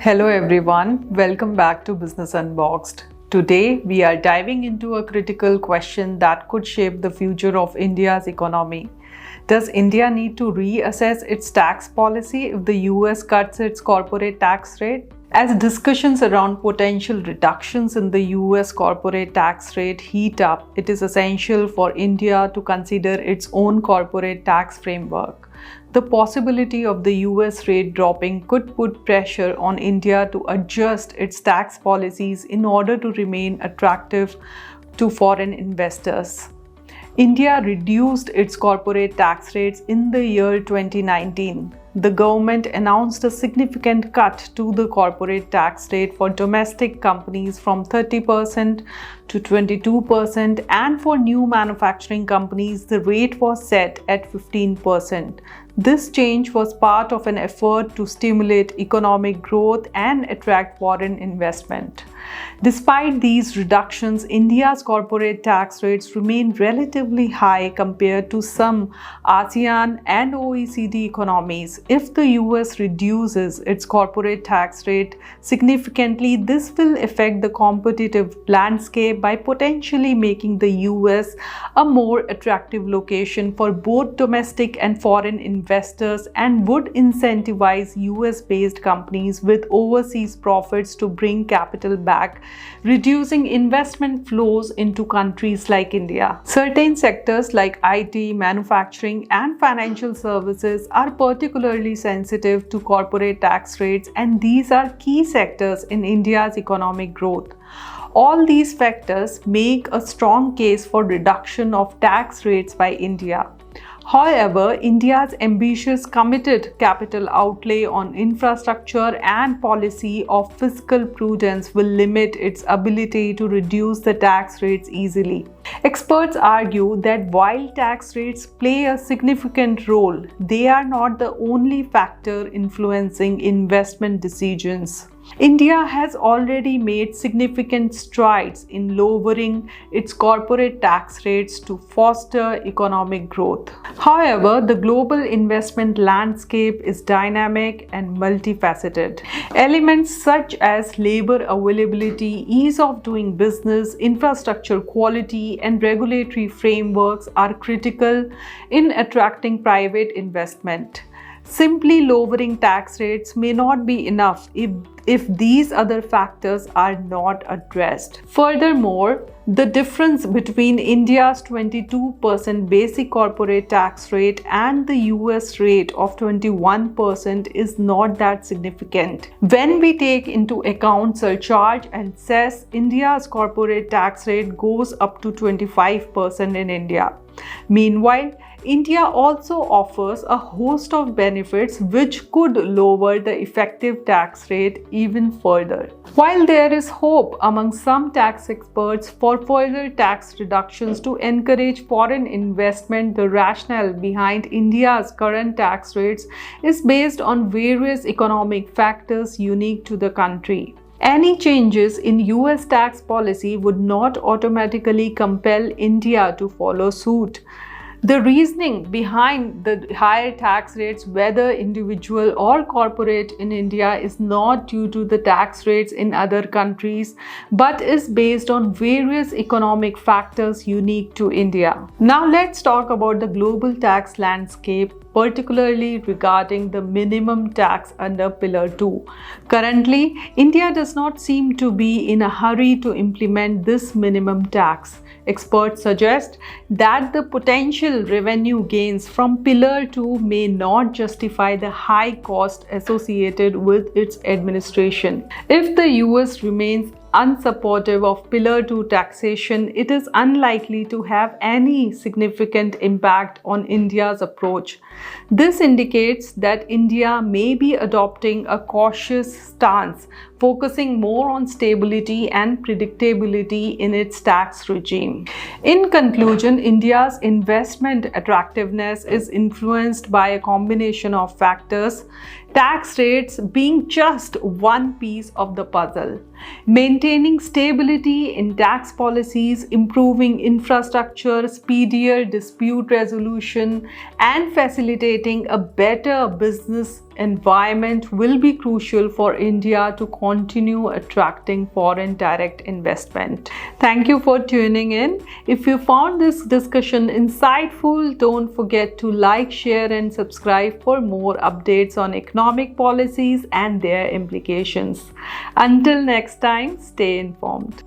Hello everyone, welcome back to Business Unboxed. Today we are diving into a critical question that could shape the future of India's economy. Does India need to reassess its tax policy if the US cuts its corporate tax rate? As discussions around potential reductions in the US corporate tax rate heat up, it is essential for India to consider its own corporate tax framework. The possibility of the US rate dropping could put pressure on India to adjust its tax policies in order to remain attractive to foreign investors. India reduced its corporate tax rates in the year 2019. The government announced a significant cut to the corporate tax rate for domestic companies from 30% to 22%, and for new manufacturing companies, the rate was set at 15%. This change was part of an effort to stimulate economic growth and attract foreign investment. Despite these reductions, India's corporate tax rates remain relatively high compared to some ASEAN and OECD economies. If the US reduces its corporate tax rate significantly, this will affect the competitive landscape by potentially making the US a more attractive location for both domestic and foreign investors, and would incentivize US-based companies with overseas profits to bring capital back, reducing investment flows into countries like India. Certain sectors like IT, manufacturing, and financial services are particularly sensitive to corporate tax rates, and these are key sectors in India's economic growth. All these factors make a strong case for reduction of tax rates by India. However, India's ambitious committed capital outlay on infrastructure and policy of fiscal prudence will limit its ability to reduce the tax rates easily. Experts argue that while tax rates play a significant role, they are not the only factor influencing investment decisions. India has already made significant strides in lowering its corporate tax rates to foster economic growth. However, the global investment landscape is dynamic and multifaceted. Elements such as labor availability, ease of doing business, infrastructure quality, and regulatory frameworks are critical in attracting private investment. Simply lowering tax rates may not be enough if these other factors are not addressed. Furthermore, the difference between India's 22% basic corporate tax rate and the US rate of 21% is not that significant. When we take into account surcharge and cess, India's corporate tax rate goes up to 25% in India. Meanwhile, India also offers a host of benefits which could lower the effective tax rate even further. While there is hope among some tax experts for further tax reductions to encourage foreign investment, the rationale behind India's current tax rates is based on various economic factors unique to the country. Any changes in US tax policy would not automatically compel India to follow suit. The reasoning behind the higher tax rates, whether individual or corporate in India, is not due to the tax rates in other countries, but is based on various economic factors unique to India. Now let's talk about the global tax landscape, particularly regarding the minimum tax under Pillar 2. Currently, India does not seem to be in a hurry to implement this minimum tax. Experts suggest that the potential revenue gains from Pillar 2 may not justify the high cost associated with its administration. If the US remains unsupportive of Pillar 2 taxation, it is unlikely to have any significant impact on India's approach. This indicates that India may be adopting a cautious stance, focusing more on stability and predictability in its tax regime. In conclusion, India's investment attractiveness is influenced by a combination of factors, tax rates being just one piece of the puzzle. Maintaining stability in tax policies, improving infrastructure, speedier dispute resolution, and facilitating a better business environment will be crucial for India to continue attracting foreign direct investment. Thank you for tuning in. If you found this discussion insightful, don't forget to like, share, and subscribe for more updates on economic policies and their implications. Until next time, stay informed.